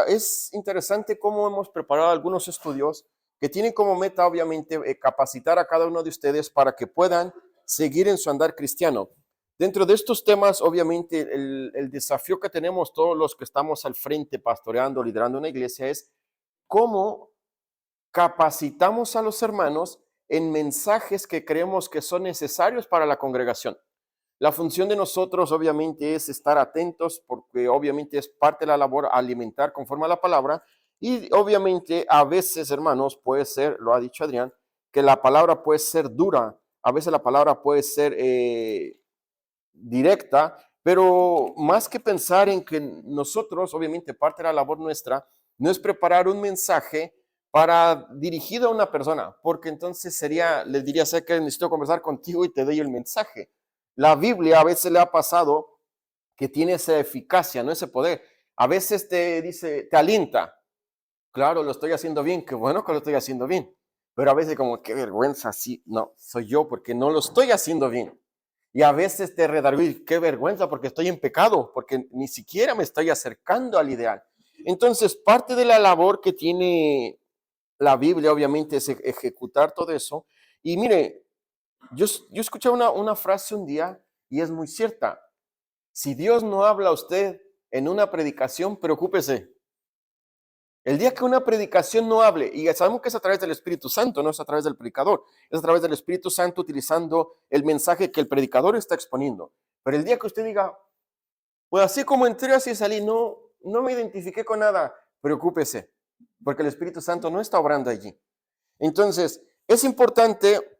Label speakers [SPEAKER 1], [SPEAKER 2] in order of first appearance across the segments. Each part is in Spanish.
[SPEAKER 1] Es interesante cómo hemos preparado algunos estudios que tienen como meta, obviamente, capacitar a cada uno de ustedes para que puedan seguir en su andar cristiano. Dentro de estos temas, obviamente, el desafío que tenemos todos los que estamos al frente, pastoreando, liderando una iglesia, es cómo capacitamos a los hermanos en mensajes que creemos que son necesarios para la congregación. La función de nosotros obviamente es estar atentos porque obviamente es parte de la labor alimentar conforme a la palabra y obviamente a veces, hermanos, puede ser, lo ha dicho Adrián, que la palabra puede ser dura, a veces la palabra puede ser directa, pero más que pensar en que nosotros, obviamente parte de la labor nuestra, no es preparar un mensaje para dirigido a una persona, porque entonces sería, le diría, sé que necesito conversar contigo y te doy el mensaje. La Biblia a veces le ha pasado que tiene esa eficacia, no ese poder. A veces te dice, te alienta. Claro, lo estoy haciendo bien, qué bueno que lo estoy haciendo bien. Pero a veces como, qué vergüenza, sí, no, soy yo porque no lo estoy haciendo bien. Y a veces te redarguye, qué vergüenza porque estoy en pecado, porque ni siquiera me estoy acercando al ideal. Entonces, parte de la labor que tiene la Biblia, obviamente, es ejecutar todo eso. Y mire, yo escuché una frase un día y es muy cierta. Si Dios no habla a usted en una predicación, preocúpese. El día que una predicación no hable, y sabemos que es a través del Espíritu Santo, no es a través del predicador, es a través del Espíritu Santo utilizando el mensaje que el predicador está exponiendo. Pero el día que usted diga, pues así como entré, así salí, no me identifiqué con nada, preocúpese, porque el Espíritu Santo no está obrando allí. Entonces, es importante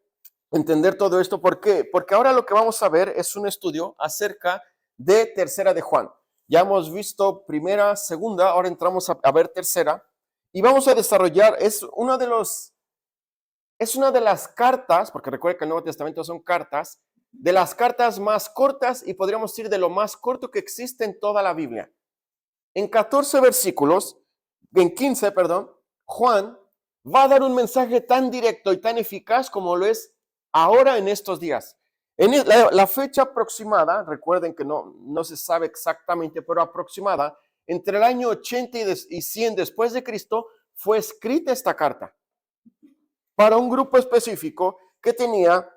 [SPEAKER 1] entender todo esto. ¿Por qué? Porque ahora lo que vamos a ver es un estudio acerca de Tercera de Juan. Ya hemos visto primera, segunda, ahora entramos a ver tercera y vamos a desarrollar, es una de las cartas, porque recuerda que el Nuevo Testamento son cartas, de las cartas más cortas y podríamos decir de lo más corto que existe en toda la Biblia. En 14 versículos, en 15, perdón, Juan va a dar un mensaje tan directo y tan eficaz como lo es ahora en estos días. En la fecha aproximada, recuerden que no se sabe exactamente, pero aproximada, entre el año 80 y 100 después de Cristo, fue escrita esta carta para un grupo específico que tenía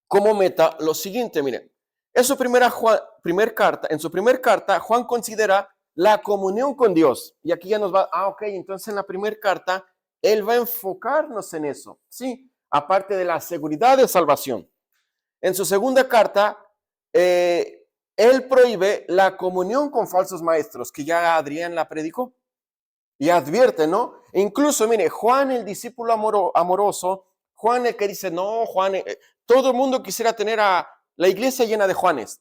[SPEAKER 1] como meta lo siguiente, miren, en su en su primer carta, Juan considera la comunión con Dios. Y aquí ya nos va, ok, entonces en la primera carta, él va a enfocarnos en eso, ¿sí? Aparte de la seguridad de salvación. En su segunda carta, él prohíbe la comunión con falsos maestros, que ya Adrián la predicó. Y advierte, ¿no? E incluso, mire, Juan, el discípulo amoroso, Juan el que dice, no, Juan, todo el mundo quisiera tener a la iglesia llena de Juanes.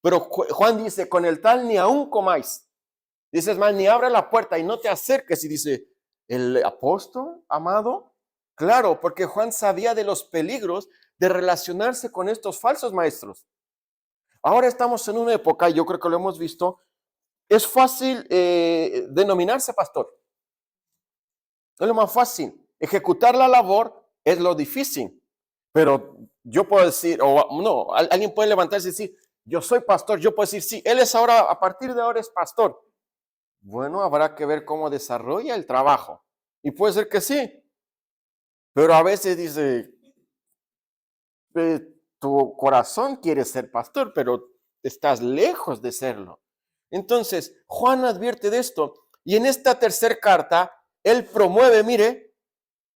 [SPEAKER 1] Pero Juan dice, con el tal ni aún comáis. Dices, más, ni abra la puerta y no te acerques. Y dice, ¿el apóstol amado? Claro, porque Juan sabía de los peligros de relacionarse con estos falsos maestros. Ahora estamos en una época, yo creo que lo hemos visto, es fácil denominarse pastor. Es lo más fácil. Ejecutar la labor es lo difícil. Pero yo puedo decir, o no, alguien puede levantarse y decir, yo soy pastor. Yo puedo decir, sí, él es ahora, a partir de ahora es pastor. Bueno, habrá que ver cómo desarrolla el trabajo. Y puede ser que sí. Pero a veces dice, tu corazón quiere ser pastor, pero estás lejos de serlo. Entonces, Juan advierte de esto. Y en esta tercera carta, él promueve, mire,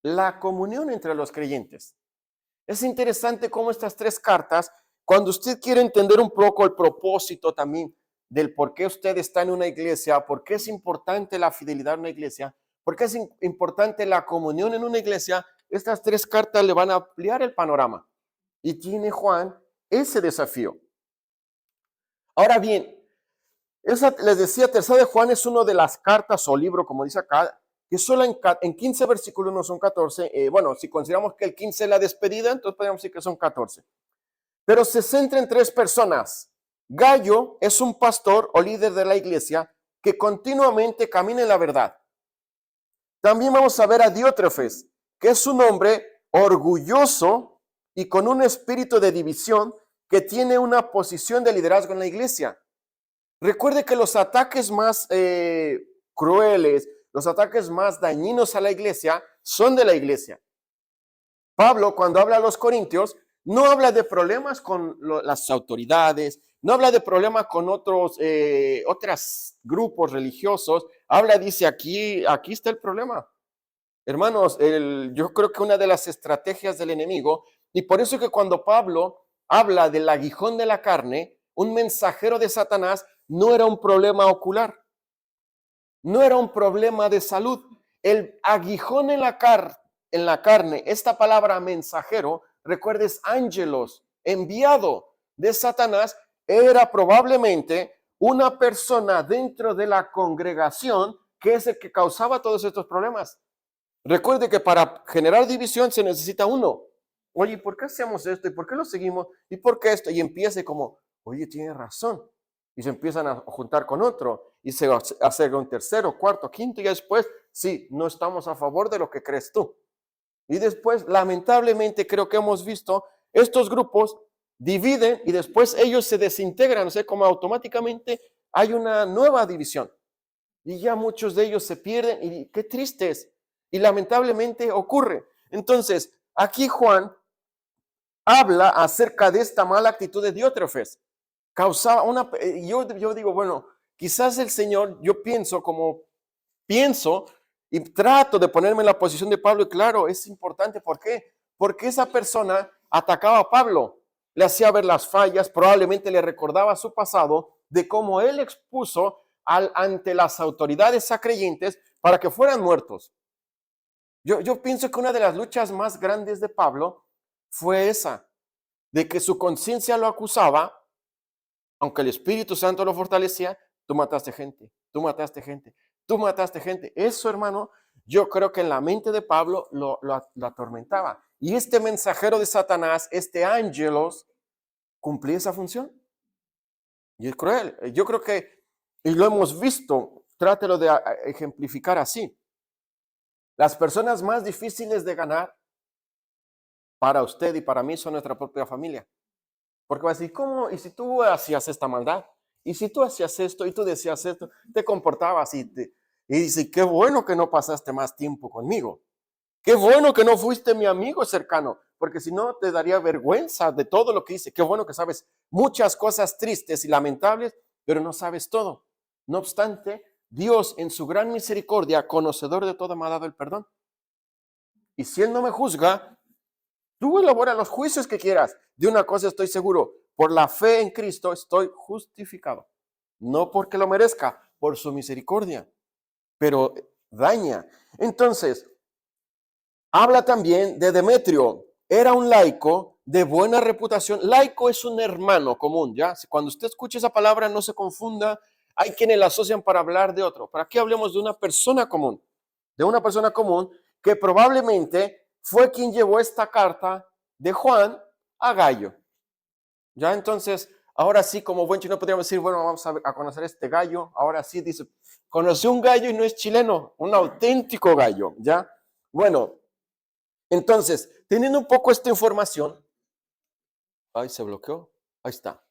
[SPEAKER 1] la comunión entre los creyentes. Es interesante cómo estas tres cartas, cuando usted quiere entender un poco el propósito también del por qué usted está en una iglesia, por qué es importante la fidelidad en una iglesia, por qué es importante la comunión en una iglesia, estas tres cartas le van a ampliar el panorama. Y tiene Juan ese desafío. Ahora bien, les decía, tercera de Juan es una de las cartas o libro, como dice acá, que solo en 15 versículos, no son 14. Bueno, si consideramos que el 15 es la despedida, entonces podríamos decir que son 14. Pero se centra en tres personas. Gallo es un pastor o líder de la iglesia que continuamente camina en la verdad. También vamos a ver a Diótrefes, que es un hombre orgulloso y con un espíritu de división que tiene una posición de liderazgo en la iglesia. Recuerde que los ataques más crueles, los ataques más dañinos a la iglesia son de la iglesia. Pablo, cuando habla a los corintios, no habla de problemas con las autoridades, no habla de problemas con otros grupos religiosos, dice, aquí está el problema. Hermanos, yo creo que una de las estrategias del enemigo, y por eso que cuando Pablo habla del aguijón de la carne, un mensajero de Satanás, no era un problema ocular, no era un problema de salud. El aguijón en la carne, esta palabra mensajero, recuerdes, ángelos, enviado de Satanás, era probablemente una persona dentro de la congregación que es el que causaba todos estos problemas. Recuerde que para generar división se necesita uno. Oye, ¿por qué hacemos esto? ¿Y por qué lo seguimos? ¿Y por qué esto? Y empiece como, oye, tiene razón. Y se empiezan a juntar con otro. Y se hace un tercero, cuarto, quinto. Y después, sí, no estamos a favor de lo que crees tú. Y después, lamentablemente, creo que hemos visto, estos grupos dividen y después ellos se desintegran. O sea, como automáticamente hay una nueva división. Y ya muchos de ellos se pierden. Y qué tristes. Y lamentablemente ocurre. Entonces, aquí Juan habla acerca de esta mala actitud de Diótrefes. Causaba yo digo, bueno, quizás el Señor, yo pienso y trato de ponerme en la posición de Pablo y claro, es importante. ¿Por qué? Porque esa persona atacaba a Pablo, le hacía ver las fallas, probablemente le recordaba su pasado de cómo él expuso ante las autoridades a creyentes para que fueran muertos. Yo pienso que una de las luchas más grandes de Pablo fue esa, de que su conciencia lo acusaba, aunque el Espíritu Santo lo fortalecía, tú mataste gente, tú mataste gente, tú mataste gente. Eso, hermano, yo creo que en la mente de Pablo lo atormentaba. Y este mensajero de Satanás, este ángelos, cumplía esa función. Y es cruel. Yo creo que, y lo hemos visto, trátelo de ejemplificar así. Las personas más difíciles de ganar para usted y para mí son nuestra propia familia. Porque va a decir, ¿cómo? ¿Y si tú hacías esta maldad? ¿Y si tú hacías esto y tú decías esto? Te comportabas y dice, qué bueno que no pasaste más tiempo conmigo. Qué bueno que no fuiste mi amigo cercano, porque si no te daría vergüenza de todo lo que hice. Qué bueno que sabes muchas cosas tristes y lamentables, pero no sabes todo. No obstante, Dios en su gran misericordia, conocedor de todo, me ha dado el perdón. Y si Él no me juzga, tú elabora los juicios que quieras. De una cosa estoy seguro, por la fe en Cristo estoy justificado. No porque lo merezca, por su misericordia, pero daña. Entonces, habla también de Demetrio. Era un laico de buena reputación. Laico es un hermano común, ¿ya? Cuando usted escuche esa palabra, no se confunda. Hay quienes la asocian para hablar de otro. Pero aquí hablemos de una persona común. De una persona común que probablemente fue quien llevó esta carta de Juan a Gallo. Ya entonces, ahora sí, como buen chino podríamos decir, bueno, vamos a conocer este gallo. Ahora sí, dice, conoció un gallo y no es chileno, un auténtico gallo, ¿ya? Bueno, entonces, teniendo un poco esta información, ahí se bloqueó, ahí está.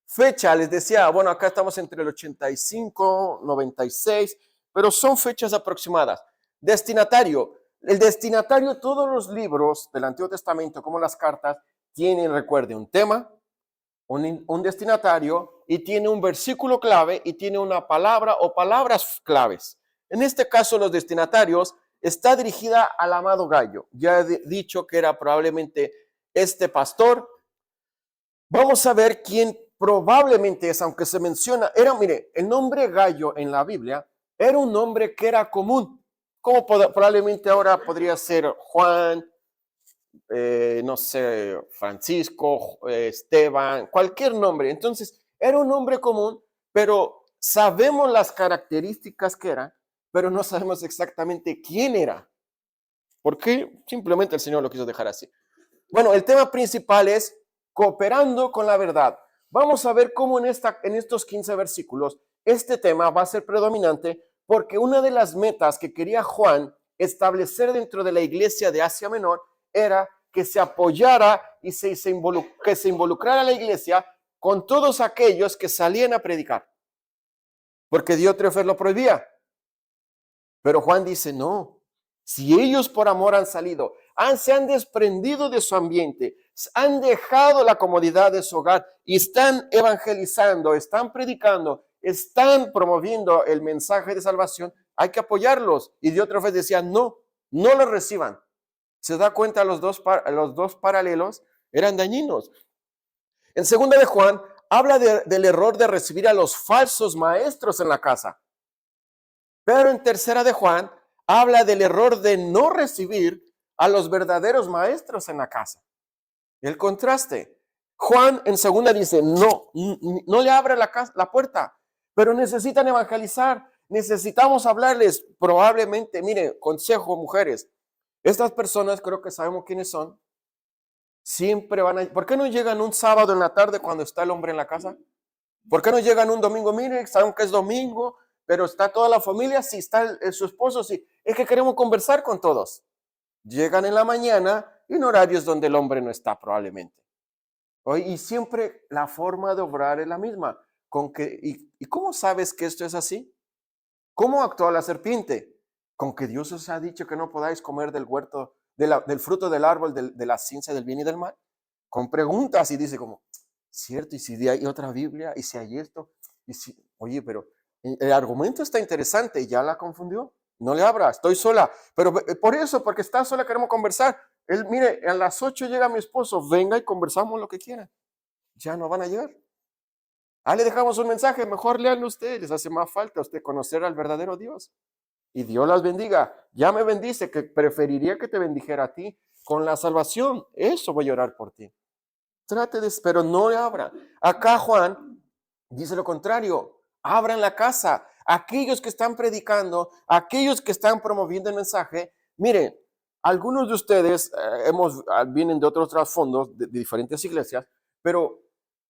[SPEAKER 1] Fecha, les decía, bueno, acá estamos entre el 85, 96, pero son fechas aproximadas. Destinatario, el destinatario, todos los libros del Antiguo Testamento, como las cartas, tienen, recuerde, un tema, un destinatario y tiene un versículo clave y tiene una palabra o palabras claves. En este caso, los destinatarios está dirigida al amado Gallo. Ya he dicho que era probablemente este pastor. Vamos a ver quién probablemente es, aunque se menciona, mire, el nombre Gallo en la Biblia era un nombre que era común, como probablemente ahora podría ser Juan, no sé, Francisco, Esteban, cualquier nombre. Entonces, era un nombre común, pero sabemos las características que era, pero no sabemos exactamente quién era. ¿Por qué? Simplemente el Señor lo quiso dejar así. Bueno, el tema principal es cooperando con la verdad. Vamos a ver cómo en estos 15 versículos este tema va a ser predominante, porque una de las metas que quería Juan establecer dentro de la iglesia de Asia Menor era que se apoyara y que se involucrara la iglesia con todos aquellos que salían a predicar. porque Diótrefes lo prohibía. Pero Juan dice, no, si ellos por amor han salido, se han desprendido de su ambiente, han dejado la comodidad de su hogar y están evangelizando, están predicando, están promoviendo el mensaje de salvación, hay que apoyarlos. Y Diótrefes decía, no, no los reciban. Se da cuenta, los dos paralelos eran dañinos. En segunda de Juan, habla del error de recibir a los falsos maestros en la casa. Pero en tercera de Juan, habla del error de no recibir a los verdaderos maestros en la casa. El contraste. Juan en segunda dice, no, no le abre la puerta, pero necesitan evangelizar, necesitamos hablarles. Probablemente, mire, consejo, mujeres, estas personas creo que sabemos quiénes son. Siempre van a... ¿Por qué no llegan un sábado en la tarde cuando está el hombre en la casa? ¿Por qué no llegan un domingo? Mire, saben que es domingo, pero está toda la familia, sí, está su esposo, sí. Es que queremos conversar con todos. Llegan en la mañana en horarios donde el hombre no está probablemente. Y siempre la forma de obrar es la misma. ¿Y cómo sabes que esto es así? ¿Cómo actuó la serpiente? Con que Dios os ha dicho que no podáis comer del huerto, del fruto del árbol de la ciencia del bien y del mal. Con preguntas y dice como, cierto, y si hay otra Biblia, y si hay esto, y si, oye, pero el argumento está interesante, ya la confundió. No le abra, estoy sola. Pero por eso, porque está sola, queremos conversar. Mire, a las 8 llega mi esposo, venga y conversamos lo que quieran. Ya no van a llegar. Le dejamos un mensaje, mejor leanlo ustedes, les hace más falta a usted conocer al verdadero Dios. Y Dios las bendiga. Ya me bendice, que preferiría que te bendijera a ti con la salvación. Eso voy a orar por ti. Trate de, pero no le abra. Acá Juan dice lo contrario. Abran la casa. Aquellos que están predicando, aquellos que están promoviendo el mensaje. Miren, algunos de ustedes vienen de otros trasfondos, de diferentes iglesias, pero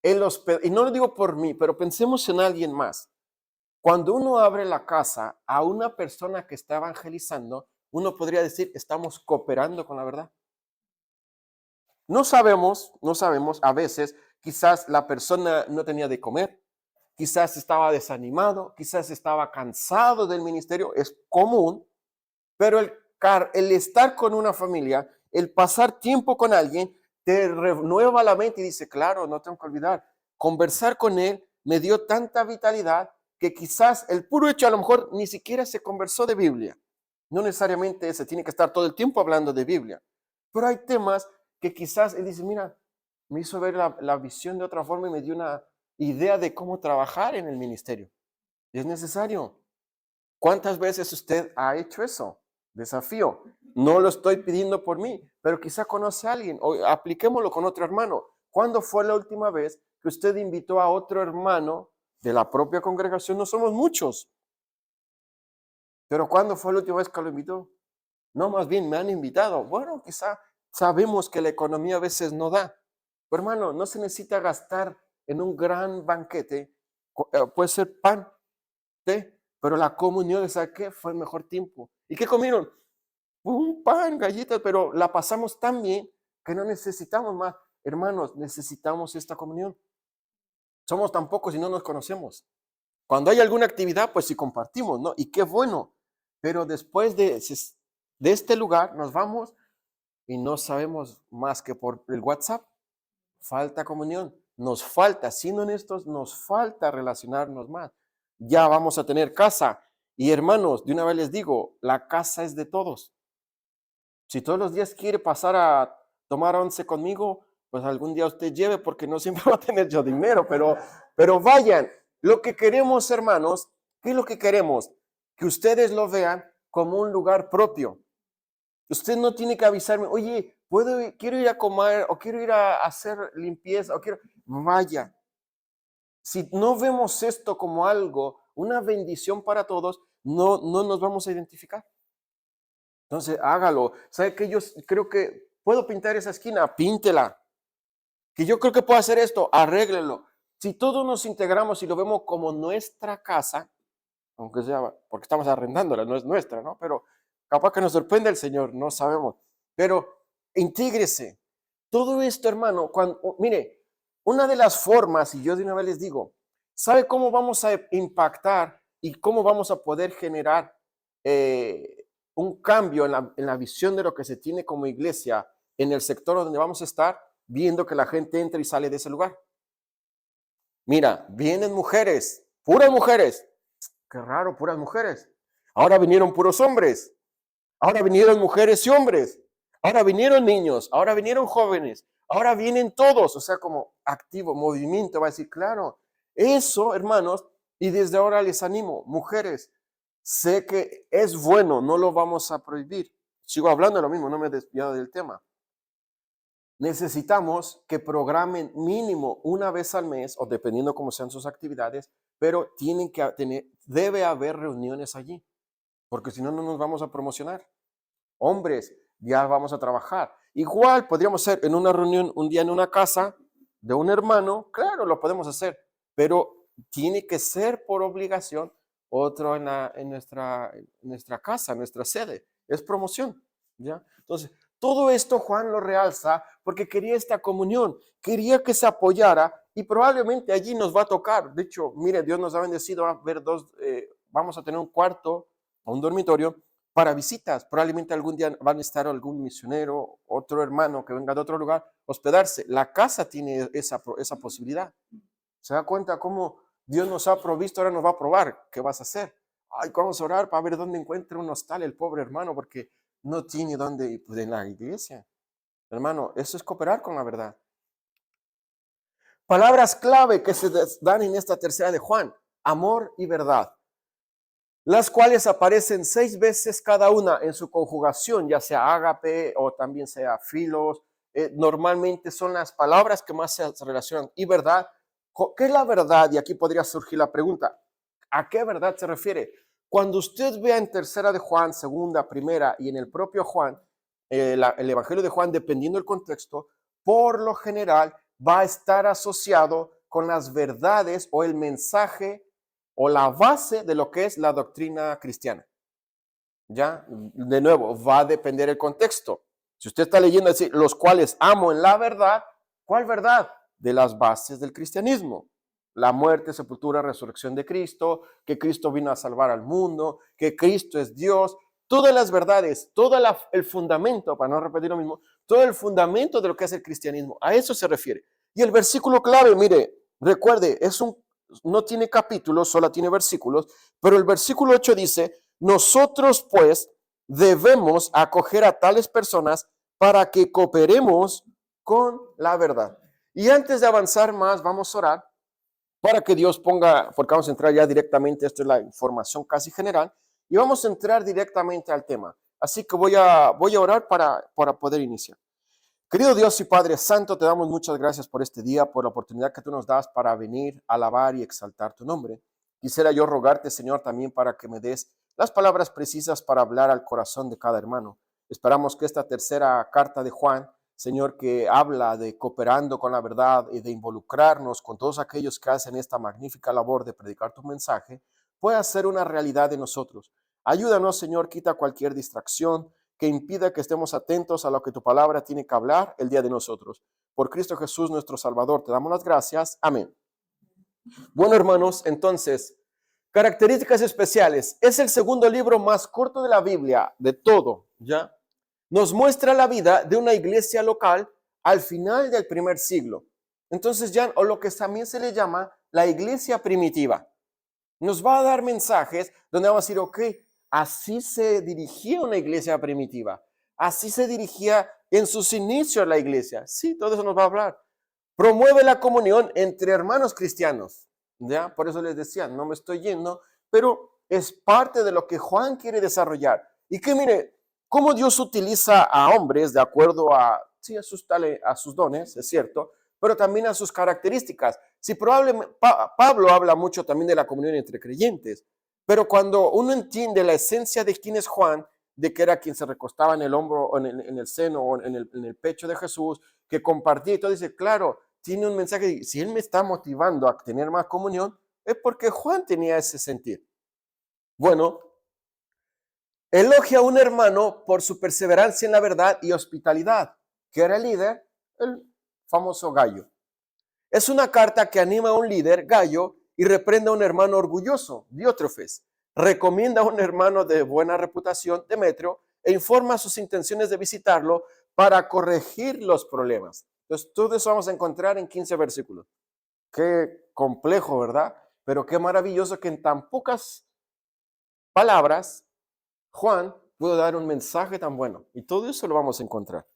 [SPEAKER 1] y no lo digo por mí, pero pensemos en alguien más. Cuando uno abre la casa a una persona que está evangelizando, uno podría decir, estamos cooperando con la verdad. No sabemos, a veces quizás la persona no tenía de comer, quizás estaba desanimado, quizás estaba cansado del ministerio, es común, pero el estar con una familia, el pasar tiempo con alguien, te renueva la mente y dice, claro, no tengo que olvidar, conversar con él me dio tanta vitalidad que quizás el puro hecho a lo mejor ni siquiera se conversó de Biblia. No necesariamente se tiene que estar todo el tiempo hablando de Biblia, pero hay temas que quizás él dice, mira, me hizo ver la visión de otra forma y me dio una idea de cómo trabajar en el ministerio. Es necesario. ¿Cuántas veces usted ha hecho eso? Desafío. No lo estoy pidiendo por mí, pero quizá conoce a alguien o apliquémoslo con otro hermano. ¿Cuándo fue la última vez que usted invitó a otro hermano de la propia congregación? No somos muchos, pero ¿cuándo fue la última vez que lo invitó? No, más bien me han invitado. Bueno, quizá sabemos que la economía a veces no da. Pero hermano, no se necesita gastar en un gran banquete. Puede ser pan, té, pero la comunión, ¿sabe qué? Fue el mejor tiempo. ¿Y qué comieron? Un pan, galletas, pero la pasamos tan bien que no necesitamos más. Hermanos, necesitamos esta comunión. Somos tan pocos y no nos conocemos. Cuando hay alguna actividad, pues sí compartimos, ¿no? Y qué bueno. Pero después de este lugar nos vamos y no sabemos más que por el WhatsApp. Falta comunión. Nos falta, siendo honestos, nos falta relacionarnos más. Ya vamos a tener casa. Y hermanos, de una vez les digo, la casa es de todos. Si todos los días quiere pasar a tomar once conmigo, pues algún día usted lleve porque no siempre va a tener yo dinero, pero vayan. Lo que queremos, hermanos, ¿qué es lo que queremos? Que ustedes lo vean como un lugar propio. Usted no tiene que avisarme, oye, quiero ir a comer o quiero ir a hacer limpieza o vaya. Si no vemos esto como algo, una bendición para todos, no nos vamos a identificar. Entonces, hágalo. ¿Sabe que yo creo que puedo pintar esa esquina? Píntela. Que yo creo que puedo hacer esto, arréglelo. Si todos nos integramos y lo vemos como nuestra casa, aunque sea porque estamos arrendándola, no es nuestra, ¿no? Pero capaz que nos sorprende el Señor, no sabemos. Pero intígrese. Todo esto, hermano, mire, una de las formas, y yo de una vez les digo, ¿sabe cómo vamos a impactar y cómo vamos a poder generar un cambio en la visión de lo que se tiene como iglesia en el sector donde vamos a estar, viendo que la gente entra y sale de ese lugar. Mira, vienen mujeres, puras mujeres. Qué raro, puras mujeres. Ahora vinieron puros hombres. Ahora vinieron mujeres y hombres. Ahora vinieron niños. Ahora vinieron jóvenes. Ahora vienen todos. O sea, como activo, movimiento. Va a decir, claro, eso, hermanos, y desde ahora les animo, mujeres, sé que es bueno, no lo vamos a prohibir. Sigo hablando de lo mismo, no me he desviado del tema. Necesitamos que programen mínimo una vez al mes, o dependiendo cómo sean sus actividades, pero tienen que tener, debe haber reuniones allí, porque si no, no nos vamos a promocionar. Hombres, ya vamos a trabajar. Igual podríamos ser en una reunión, un día en una casa de un hermano, claro, lo podemos hacer, pero tiene que ser por obligación otro en nuestra casa, en nuestra sede. Es promoción, ¿ya? Entonces, todo esto Juan lo realza porque quería esta comunión, quería que se apoyara y probablemente allí nos va a tocar. De hecho, mire, Dios nos ha bendecido a ver vamos a tener un cuarto o un dormitorio para visitas. Probablemente algún día van a estar algún misionero, otro hermano que venga de otro lugar, hospedarse. La casa tiene esa posibilidad. ¿Se da cuenta cómo Dios nos ha provisto? Ahora nos va a probar. ¿Qué vas a hacer? Ay, vamos a orar para ver dónde encuentra un hostal el pobre hermano, porque no tiene dónde, pues en la iglesia. Hermano, eso es cooperar con la verdad. Palabras clave que se dan en esta tercera de Juan: amor y verdad, las cuales aparecen 6 veces cada una en su conjugación, ya sea ágape o también sea filos. Normalmente son las palabras que más se relacionan. Y verdad, ¿qué es la verdad? Y aquí podría surgir la pregunta, ¿a qué verdad se refiere? Cuando usted vea en tercera de Juan, segunda, primera y en el propio Juan, el Evangelio de Juan, dependiendo del contexto, por lo general va a estar asociado con las verdades o el mensaje o la base de lo que es la doctrina cristiana. Ya, de nuevo, va a depender el contexto. Si usted está leyendo así, los cuales amo en la verdad, ¿cuál verdad? De las bases del cristianismo. La muerte, sepultura, resurrección de Cristo, que Cristo vino a salvar al mundo, que Cristo es Dios, todas las verdades, todo el fundamento, para no repetir lo mismo, todo el fundamento de lo que es el cristianismo, a eso se refiere. Y el versículo clave, mire, recuerde, no tiene capítulos, solo tiene versículos, pero el versículo 8 dice: nosotros pues debemos acoger a tales personas para que cooperemos con la verdad. Y antes de avanzar más, vamos a orar para que Dios ponga, porque vamos a entrar ya directamente, esto es la información casi general, y vamos a entrar directamente al tema. Así que voy a orar para poder iniciar. Querido Dios y Padre Santo, te damos muchas gracias por este día, por la oportunidad que tú nos das para venir a alabar y exaltar tu nombre. Quisiera yo rogarte, Señor, también para que me des las palabras precisas para hablar al corazón de cada hermano. Esperamos que esta tercera carta de Juan, Señor, que habla de cooperando con la verdad y de involucrarnos con todos aquellos que hacen esta magnífica labor de predicar tu mensaje, pueda ser una realidad de nosotros. Ayúdanos, Señor, quita cualquier distracción que impida que estemos atentos a lo que tu palabra tiene que hablar el día de nosotros. Por Cristo Jesús, nuestro Salvador, te damos las gracias. Amén. Bueno, hermanos, entonces, características especiales. Es el segundo libro más corto de la Biblia, de todo, ¿ya? Nos muestra la vida de una iglesia local al final del primer siglo. Entonces, ya, o lo que también se le llama la iglesia primitiva. Nos va a dar mensajes donde vamos a decir, ok, así se dirigía una iglesia primitiva. Así se dirigía en sus inicios la iglesia. Sí, todo eso nos va a hablar. Promueve la comunión entre hermanos cristianos. ¿Ya? Por eso les decía, no me estoy yendo, pero es parte de lo que Juan quiere desarrollar. Y que mire, cómo Dios utiliza a hombres de acuerdo a, sí, a sus dones, es cierto, pero también a sus características. Sí, probablemente Pablo habla mucho también de la comunión entre creyentes, pero cuando uno entiende la esencia de quién es Juan, de que era quien se recostaba en el hombro, o en el seno, o en el pecho de Jesús, que compartía y todo, dice, claro, tiene un mensaje, si él me está motivando a tener más comunión, es porque Juan tenía ese sentir. Bueno, elogia a un hermano por su perseverancia en la verdad y hospitalidad, que era el líder, el famoso Gallo. Es una carta que anima a un líder, Gallo, y reprenda a un hermano orgulloso, Diótrefes. Recomienda a un hermano de buena reputación, Demetrio, e informa sus intenciones de visitarlo para corregir los problemas. Entonces, todo eso vamos a encontrar en 15 versículos. Qué complejo, ¿verdad? Pero qué maravilloso que en tan pocas palabras Juan pudo dar un mensaje tan bueno. Y todo eso lo vamos a encontrar.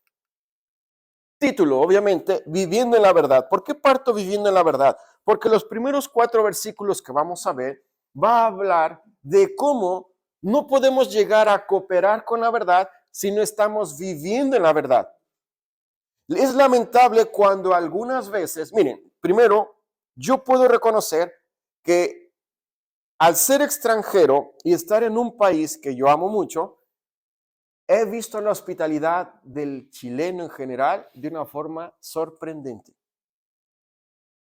[SPEAKER 1] Título, obviamente, viviendo en la verdad. ¿Por qué parto viviendo en la verdad? Porque los primeros 4 versículos que vamos a ver va a hablar de cómo no podemos llegar a cooperar con la verdad si no estamos viviendo en la verdad. Es lamentable cuando algunas veces, miren, primero, yo puedo reconocer que al ser extranjero y estar en un país que yo amo mucho, he visto la hospitalidad del chileno en general de una forma sorprendente.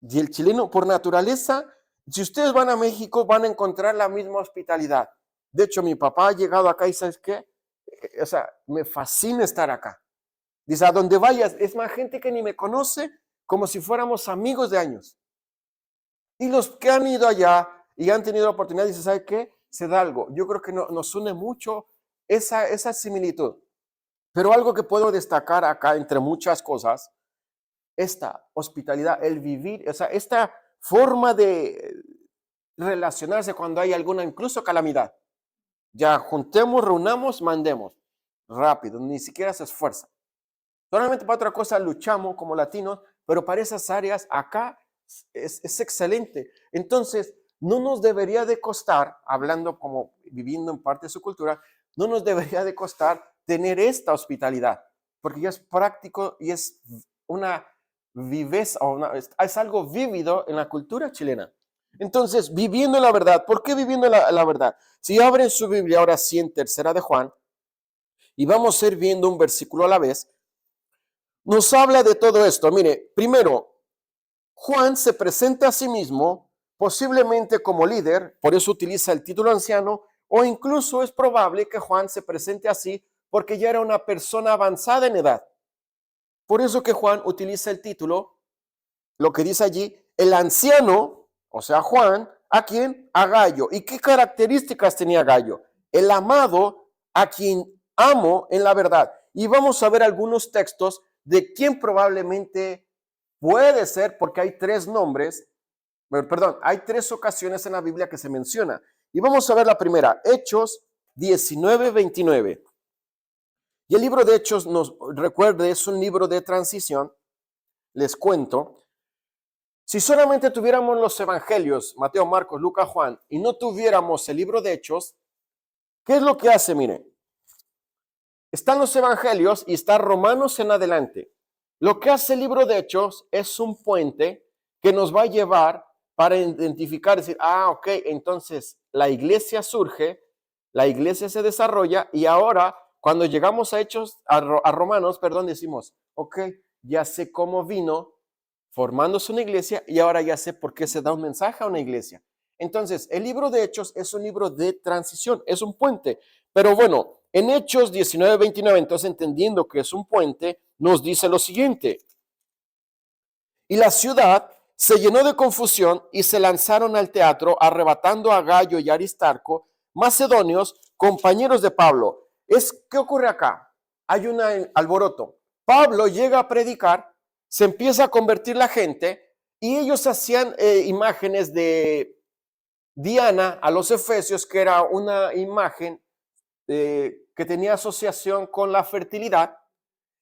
[SPEAKER 1] Y el chileno, por naturaleza, si ustedes van a México, van a encontrar la misma hospitalidad. De hecho, mi papá ha llegado acá y ¿sabes qué? O sea, me fascina estar acá. Dice, a donde vayas, es más gente que ni me conoce, como si fuéramos amigos de años. Y los que han ido allá y han tenido la oportunidad, dice, ¿sabe qué? Se da algo. Yo creo que nos une mucho esa similitud. Pero algo que puedo destacar acá, entre muchas cosas, esta hospitalidad, el vivir, o sea, esta forma de relacionarse cuando hay alguna, incluso calamidad. Ya juntemos, reunamos, mandemos. Rápido, ni siquiera se esfuerza. Solamente para otra cosa luchamos como latinos, pero para esas áreas acá es excelente. Entonces, no nos debería de costar, hablando como viviendo en parte de su cultura, no nos debería de costar tener esta hospitalidad, porque ya es práctico y es una viveza, es algo vívido en la cultura chilena. Entonces, viviendo la verdad, ¿por qué viviendo la verdad? Si abren su Biblia ahora sí en Tercera de Juan, y vamos a ir viendo un versículo a la vez, nos habla de todo esto. Mire, primero, Juan se presenta a sí mismo posiblemente como líder, por eso utiliza el título anciano, o incluso es probable que Juan se presente así porque ya era una persona avanzada en edad. Por eso que Juan utiliza el título, lo que dice allí, el anciano, o sea, Juan, ¿a quién? A Gallo. ¿Y qué características tenía Gallo? El amado a quien amo en la verdad. Y vamos a ver algunos textos de quién probablemente puede ser, porque hay 3 nombres, perdón, hay 3 ocasiones en la Biblia que se menciona. Y vamos a ver la primera, Hechos 19:29. Y el libro de Hechos, nos recuerde, es un libro de transición. Les cuento, si solamente tuviéramos los evangelios, Mateo, Marcos, Lucas, Juan, y no tuviéramos el libro de Hechos, ¿qué es lo que hace? Mire, están los evangelios y está Romanos en adelante. Lo que hace el libro de Hechos es un puente que nos va a llevar para identificar, decir, ok, entonces la iglesia surge, la iglesia se desarrolla y ahora cuando llegamos a Hechos, a Romanos, perdón, decimos, ok, ya sé cómo vino formándose una iglesia y ahora ya sé por qué se da un mensaje a una iglesia. Entonces, el libro de Hechos es un libro de transición, es un puente. Pero bueno, en Hechos 19:29, entonces entendiendo que es un puente, nos dice lo siguiente. Y la ciudad se llenó de confusión y se lanzaron al teatro arrebatando a Gallo y Aristarco, macedonios, compañeros de Pablo. ¿Qué ocurre acá? Hay un alboroto. Pablo llega a predicar, se empieza a convertir la gente y ellos hacían imágenes de Diana a los efesios, que era una imagen que tenía asociación con la fertilidad.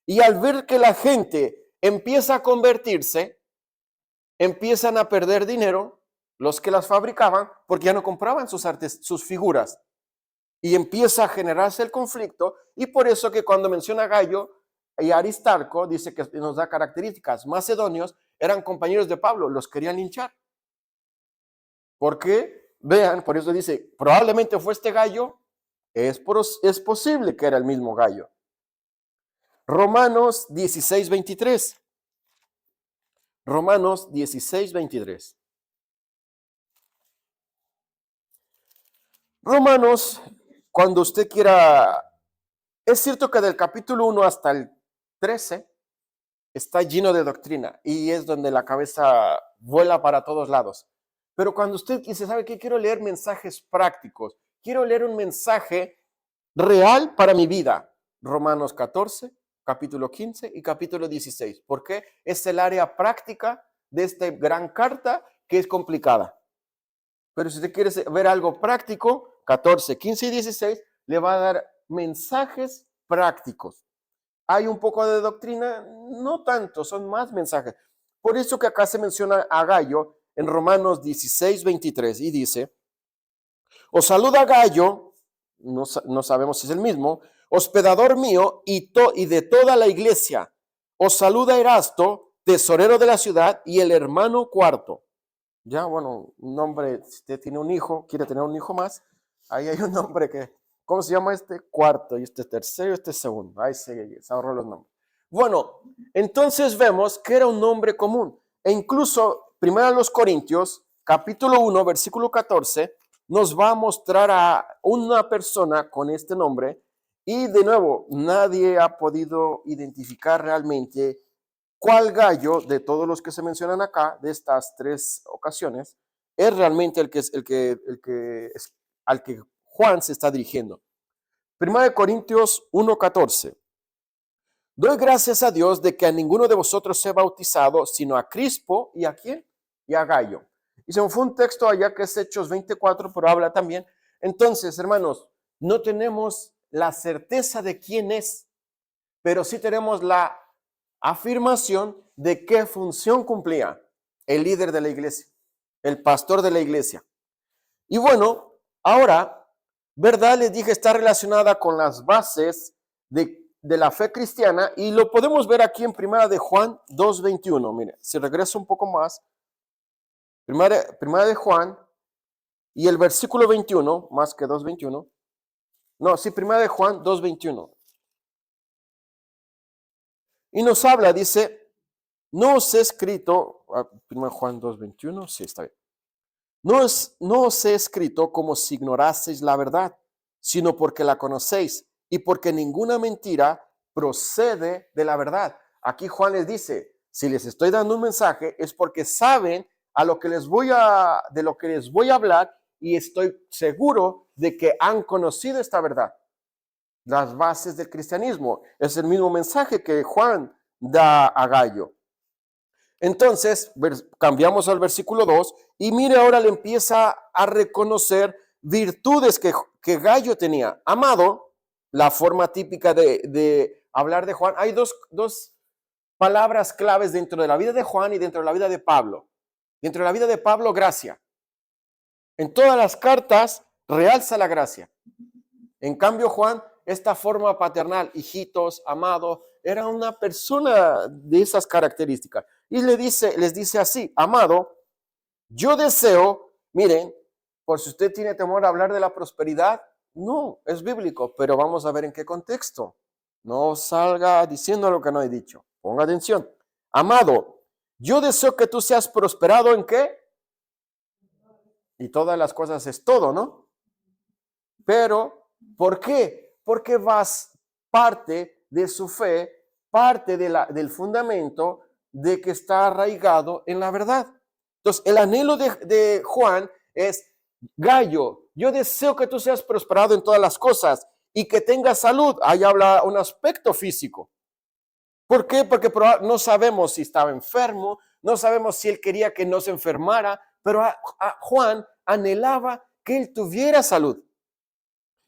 [SPEAKER 1] Y al ver que la gente empieza a convertirse, empiezan a perder dinero los que las fabricaban porque ya no compraban sus figuras. Y empieza a generarse el conflicto y por eso que cuando menciona Gallo y Aristarco, dice que nos da características. Macedonios eran compañeros de Pablo, los querían linchar. ¿Por qué? Vean, por eso dice, probablemente fue este Gallo, es posible que era el mismo Gallo. Romanos 16:23. Romanos 16:23. Romanos, cuando usted quiera, es cierto que del capítulo 1 hasta el 13 está lleno de doctrina y es donde la cabeza vuela para todos lados. Pero cuando usted dice, ¿sabe qué? Quiero leer mensajes prácticos. Quiero leer un mensaje real para mi vida. Romanos 14, capítulo 15 y capítulo 16. ¿Por qué? Es el área práctica de esta gran carta que es complicada. Pero si usted quiere ver algo práctico, 14, 15 y 16 le va a dar mensajes prácticos. Hay un poco de doctrina, no tanto, son más mensajes. Por eso que acá se menciona a Gallo en Romanos 16, 23 y dice, os saluda Gallo, no sabemos si es el mismo, hospedador mío y de toda la iglesia. Os saluda Erasto, tesorero de la ciudad, y el hermano Cuarto. Ya, bueno, un nombre, si usted tiene un hijo, quiere tener un hijo más, ahí hay un nombre que, ¿cómo se llama este? Cuarto, y este tercero, y este segundo. Ahí se ahorró los nombres. Bueno, entonces vemos que era un nombre común. E incluso, primero a los Corintios, capítulo 1, versículo 14, nos va a mostrar a una persona con este nombre. Y de nuevo, nadie ha podido identificar realmente cuál Gallo de todos los que se mencionan acá, de estas tres ocasiones, es realmente al que Juan se está dirigiendo. Primera de Corintios 1:14. Doy gracias a Dios de que a ninguno de vosotros se ha bautizado, sino a Crispo y ¿a quién? Y a Gallo. Y se me fue un texto allá que es Hechos 24, pero habla también. Entonces, hermanos, no tenemos la certeza de quién es, pero sí tenemos la afirmación de qué función cumplía el líder de la iglesia, el pastor de la iglesia. Y bueno, ahora, ¿verdad? Les dije, está relacionada con las bases de la fe cristiana y lo podemos ver aquí en Primera de Juan 2:21. Mire, si regreso un poco más, Primera de Juan y el versículo 21, más que 2:21. No, sí, Primera de Juan 2:21. Y nos habla, dice, no os he escrito, 1 Juan 2:21, sí, está bien. No os he escrito como si ignoraseis la verdad, sino porque la conocéis y porque ninguna mentira procede de la verdad. Aquí Juan les dice, si les estoy dando un mensaje es porque saben de lo que les voy a hablar y estoy seguro de que han conocido esta verdad. Las bases del cristianismo. Es el mismo mensaje que Juan da a Gallo. Entonces, cambiamos al versículo 2 y mire, ahora le empieza a reconocer virtudes que Gallo tenía. Amado, la forma típica de hablar de Juan. Hay dos palabras claves dentro de la vida de Juan y dentro de la vida de Pablo. Dentro de la vida de Pablo, gracia. En todas las cartas realza la gracia. En cambio, Juan, esta forma paternal, hijitos, amado, era una persona de esas características. Y les dice así, amado, yo deseo, miren, por si usted tiene temor a hablar de la prosperidad, no, es bíblico, pero vamos a ver en qué contexto. No salga diciendo lo que no he dicho. Ponga atención. Amado, yo deseo que tú seas prosperado en qué? Y todas las cosas es todo, ¿no? Pero, ¿por qué? Porque parte de su fe, parte del fundamento de que está arraigado en la verdad. Entonces, el anhelo de Juan es, Gallo, yo deseo que tú seas prosperado en todas las cosas y que tengas salud. Ahí habla un aspecto físico. ¿Por qué? Porque no sabemos si estaba enfermo, no sabemos si él quería que no se enfermara, pero a Juan anhelaba que él tuviera salud.